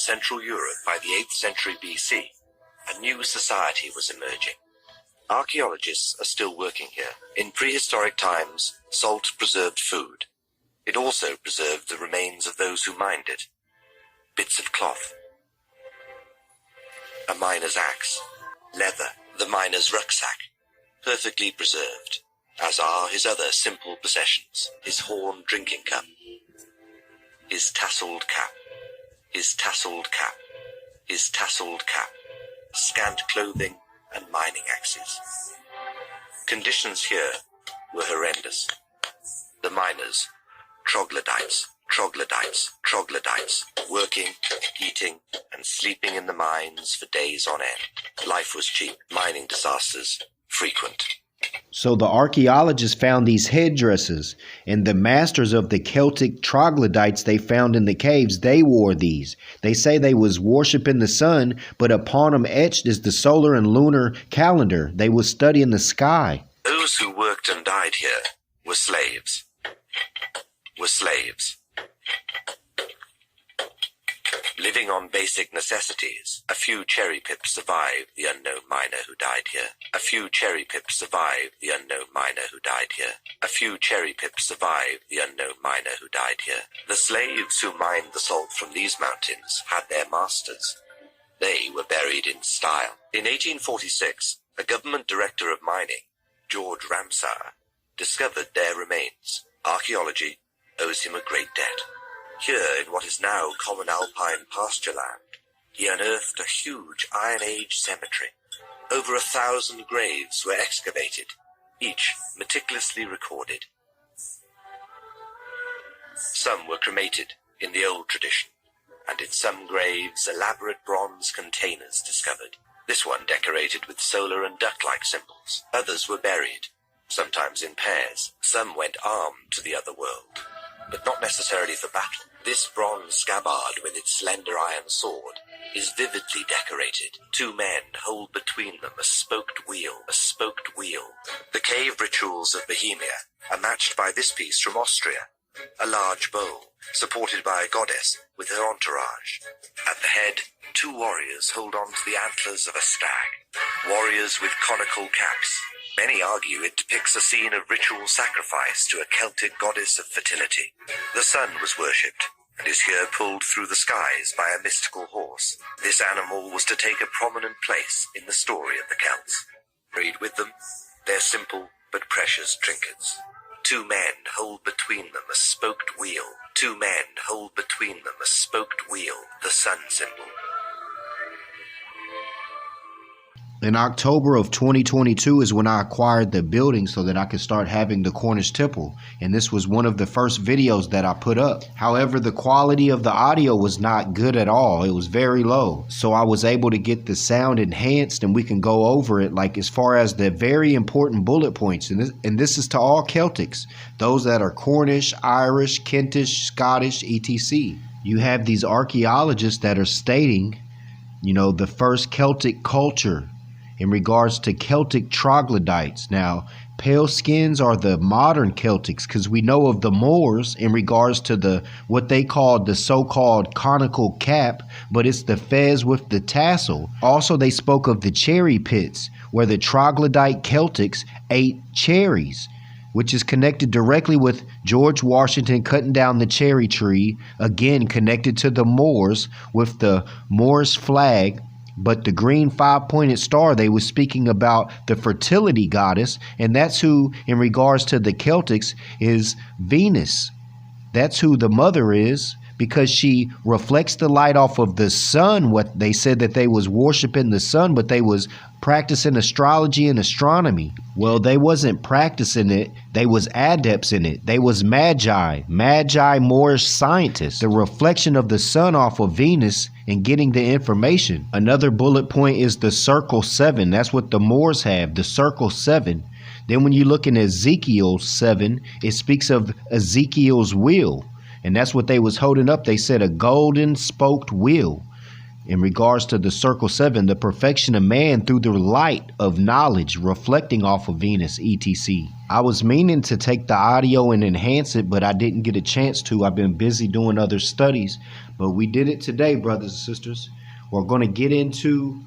Central Europe by the 8th century BC, a new society was emerging. Archaeologists are still working here. In prehistoric times, salt preserved food. It also preserved the remains of those who mined it. Bits of cloth, a miner's axe, leather, the miner's rucksack, perfectly preserved, as are his other simple possessions, his horn drinking cup, his tasseled cap, his tasseled cap, his tasseled cap, scant clothing and mining axes. Conditions here were horrendous. The miners, troglodytes, working, eating, and sleeping in the mines for days on end. Life was cheap, mining disasters frequent. So the archaeologists found these headdresses, and the masters of the Celtic troglodytes they found in the caves, they wore these. They say they was worshiping the sun, but upon them etched is the solar and lunar calendar. They was studying the sky. Those who worked and died here were slaves. Living on basic necessities. A few cherry pips survived the unknown miner who died here. A few cherry pips survived the unknown miner who died here. A few cherry pips survived the unknown miner who died here. The slaves who mined the salt from these mountains had their masters. They were buried in style. In 1846, a government director of mining, George Ramsar, discovered their remains. Archaeology owes him a great debt. Here, in what is now common alpine pasture land, he unearthed a huge Iron Age cemetery. Over 1,000 graves were excavated, each meticulously recorded. Some were cremated in the old tradition, and in some graves elaborate bronze containers discovered. This one decorated with solar and duck-like symbols. Others were buried, sometimes in pairs. Some went armed to the other world, but not necessarily for battle. This bronze scabbard with its slender iron sword is vividly decorated. Two men hold between them a spoked wheel. The cave rituals of Bohemia are matched by this piece from Austria, a large bowl, supported by a goddess with her entourage. At the head, two warriors hold on to the antlers of a stag. Warriors with conical caps. Many argue it depicts a scene of ritual sacrifice to a Celtic goddess of fertility. The sun was worshipped, and is here pulled through the skies by a mystical horse. This animal was to take a prominent place in the story of the Celts. Buried with them, their simple but precious trinkets. Two men hold between them a spoked wheel. The sun symbol. In October of 2022 is when I acquired the building so that I could start having the Cornish Temple. And this was one of the first videos that I put up. However, the quality of the audio was not good at all. It was very low. So I was able to get the sound enhanced, and we can go over it like as far as the very important bullet points. And this is to all Celtics, those that are Cornish, Irish, Kentish, Scottish, etc. You have these archaeologists that are stating, the first Celtic culture in regards to Celtic troglodytes. Now, pale skins are the modern Celtics, because we know of the Moors in regards to what they called the so-called conical cap, but it's the fez with the tassel. Also, they spoke of the cherry pits, where the troglodyte Celtics ate cherries, which is connected directly with George Washington cutting down the cherry tree, again connected to the Moors with the Moorish flag. But the green five-pointed star, they were speaking about the fertility goddess, and that's who, in regards to the Celtics, is Venus. That's who the mother is, because she reflects the light off of the sun. What they said that they was worshiping the sun, but they was practicing astrology and astronomy. Well, they wasn't practicing it. They was adepts in it. They was Magi Moorish scientists. The reflection of the sun off of Venus and getting the information. Another bullet point is the circle 7. That's what the Moors have, the circle 7. Then when you look in Ezekiel 7, it speaks of Ezekiel's wheel. And that's what they was holding up. They said a golden spoked wheel. In regards to the circle 7, the perfection of man through the light of knowledge reflecting off of Venus, etc. I was meaning to take the audio and enhance it, but I didn't get a chance to. I've been busy doing other studies, but we did it today, brothers and sisters. We're going to get into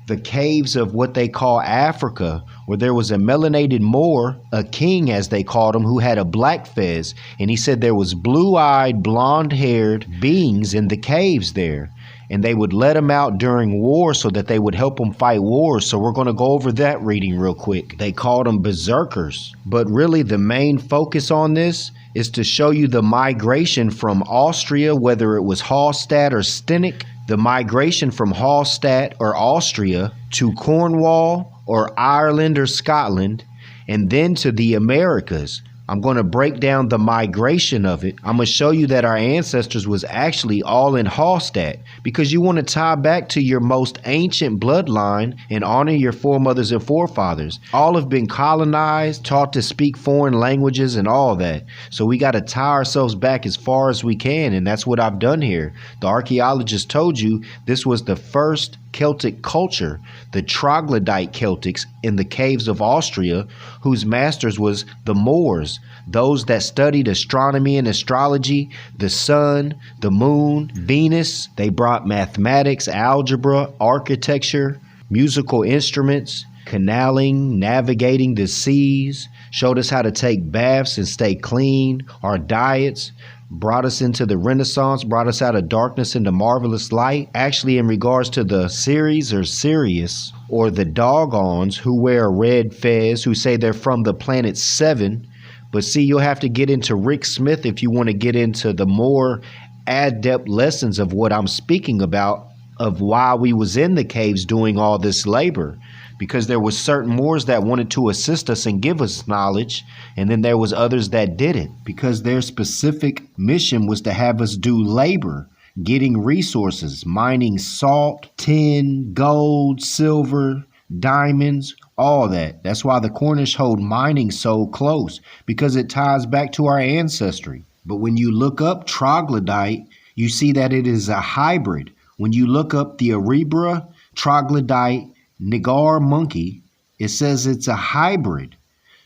the caves of what they call Africa, where there was a melanated Moor, a king as they called him, who had a black fez, and he said there was blue-eyed, blonde-haired beings in the caves there, and they would let him out during war so that they would help him fight wars. So we're going to go over that reading real quick. They called them berserkers, but really the main focus on this is to show you the migration from Austria, whether it was Hallstatt or Stenick, the migration from Hallstatt or Austria to Cornwall or Ireland or Scotland, and then to the Americas. I'm going to break down the migration of it. I'm going to show you that our ancestors was actually all in Hallstatt, because you want to tie back to your most ancient bloodline and honor your foremothers and forefathers. All have been colonized, taught to speak foreign languages and all that. So we got to tie ourselves back as far as we can, and that's what I've done here. The archaeologists told you this was the first Celtic culture, the Troglodyte Celtics in the caves of Austria, whose masters was the Moors, those that studied astronomy and astrology, the sun, the moon, Venus. They brought mathematics, algebra, architecture, musical instruments, canalling, navigating the seas, showed us how to take baths and stay clean, our diets, brought us into the Renaissance, brought us out of darkness into marvelous light. Actually, in regards to the Ceres or Sirius, or the Dogons who wear a red fez, who say they're from the planet 7. But see, you'll have to get into Rick Smith if you want to get into the more adept lessons of what I'm speaking about, of why we was in the caves doing all this labor. Because there was certain Moors that wanted to assist us and give us knowledge, and then there was others that didn't, because their specific mission was to have us do labor, getting resources, mining salt, tin, gold, silver, diamonds, all that. That's why the Cornish hold mining so close, because it ties back to our ancestry. But when you look up troglodyte, you see that it is a hybrid. When you look up the Erebra, troglodyte, Nigar monkey, it says it's a hybrid.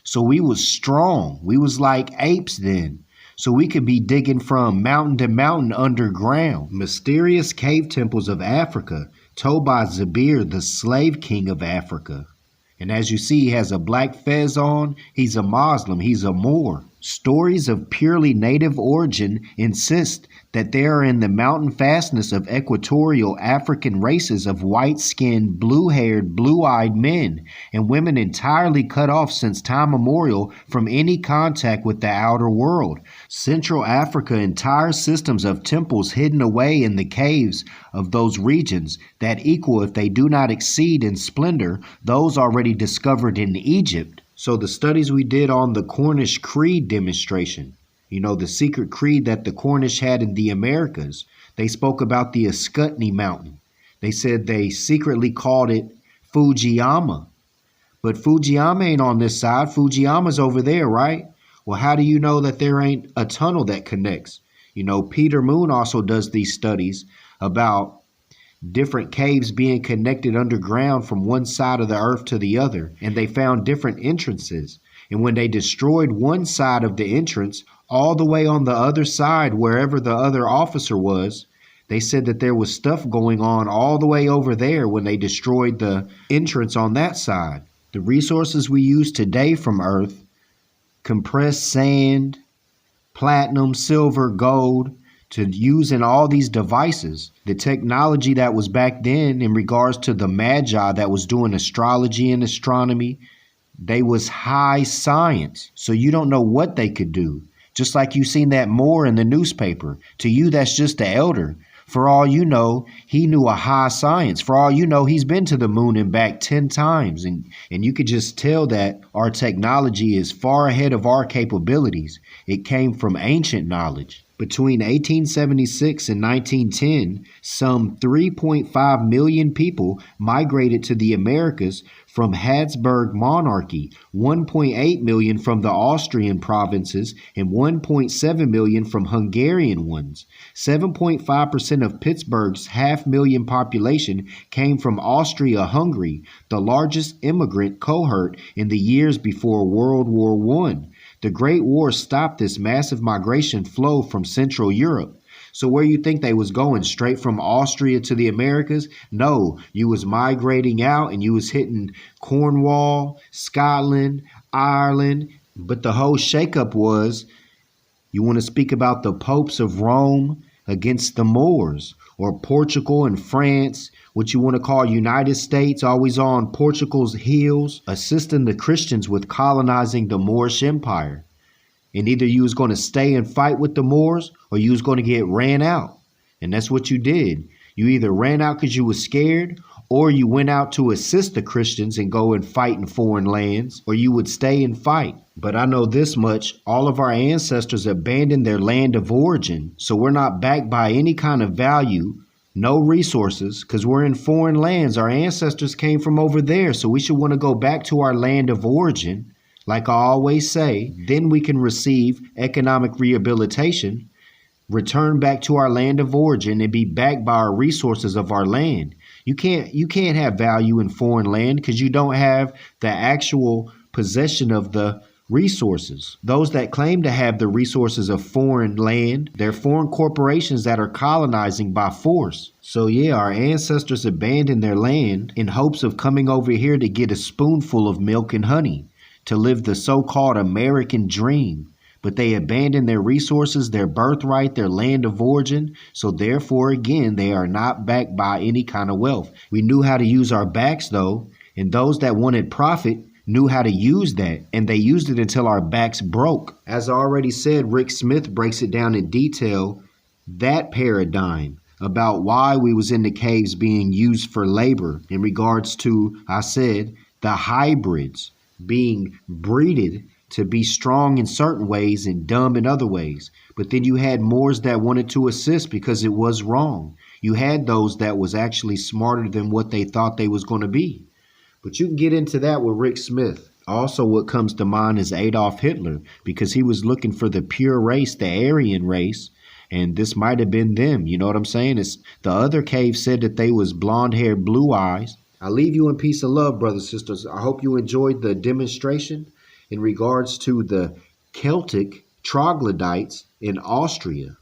So we was strong. We was like apes then. So we could be digging from mountain to mountain underground. Mysterious cave temples of Africa, told by Zabir, the slave king of Africa. And as you see, he has a black fez on. He's a Muslim. He's a Moor. Stories of purely native origin insist that they are in the mountain fastness of equatorial African races of white-skinned, blue-haired, blue-eyed men and women entirely cut off since time immemorial from any contact with the outer world. Central Africa, entire systems of temples hidden away in the caves of those regions that equal, if they do not exceed in splendor, those already discovered in Egypt. So the studies we did on the Cornish Creed demonstration, you know, the secret creed that the Cornish had in the Americas, they spoke about the Ascutney Mountain. They said they secretly called it Fujiyama. But Fujiyama ain't on this side. Fujiyama's over there, right? Well, how do you know that there ain't a tunnel that connects? You know, Peter Moon also does these studies about different caves being connected underground from one side of the earth to the other, and they found different entrances. And when they destroyed one side of the entrance, all the way on the other side, wherever the other officer was, they said that there was stuff going on all the way over there when they destroyed the entrance on that side. The resources we use today from Earth, compressed sand, platinum, silver, gold, to use in all these devices. The technology that was back then in regards to the Magi that was doing astrology and astronomy, they was high science. So you don't know what they could do. Just like you seen that Moor in the newspaper. To you, that's just the elder. For all you know, he knew a high science. For all you know, he's been to the moon and back 10 times. And you could just tell that our technology is far ahead of our capabilities. It came from ancient knowledge. Between 1876 and 1910, some 3.5 million people migrated to the Americas from Habsburg monarchy, 1.8 million from the Austrian provinces, and 1.7 million from Hungarian ones. 7.5% of Pittsburgh's half-million population came from Austria-Hungary, the largest immigrant cohort in the years before World War I. The Great War stopped this massive migration flow from Central Europe. So where you think they was going, straight from Austria to the Americas? No, you was migrating out and you was hitting Cornwall, Scotland, Ireland. But the whole shakeup was, you want to speak about the popes of Rome against the Moors, or Portugal and France, what you want to call United States, always on Portugal's heels, assisting the Christians with colonizing the Moorish Empire. And either you was going to stay and fight with the Moors, or you was going to get ran out. And that's what you did. You either ran out because you was scared, or you went out to assist the Christians and go and fight in foreign lands, or you would stay and fight. But I know this much, all of our ancestors abandoned their land of origin, so we're not backed by any kind of value, no resources, because we're in foreign lands. Our ancestors came from over there, so we should want to go back to our land of origin. Like I always say, then we can receive economic rehabilitation, return back to our land of origin, and be backed by our resources of our land. You can't have value in foreign land because you don't have the actual possession of the resources. Those that claim to have the resources of foreign land, they're foreign corporations that are colonizing by force. So yeah, our ancestors abandoned their land in hopes of coming over here to get a spoonful of milk and honey, to live the so-called American dream. But they abandoned their resources, their birthright, their land of origin. So therefore, again, they are not backed by any kind of wealth. We knew how to use our backs, though, and those that wanted profit knew how to use that, and they used it until our backs broke. As I already said, Rick Smith breaks it down in detail, that paradigm about why we was in the caves being used for labor in regards to, I said, the hybrids being breeded to be strong in certain ways and dumb in other ways. But then you had Moors that wanted to assist because it was wrong. You had those that was actually smarter than what they thought they was going to be. But you can get into that with Rick Smith. Also, what comes to mind is Adolf Hitler, because he was looking for the pure race, the Aryan race, and this might have been them. You know what I'm saying? It's, the other cave said that they was blonde hair, blue eyes. I leave you in peace and love, brothers and sisters. I hope you enjoyed the demonstration in regards to the Celtic Troglodytes in Austria.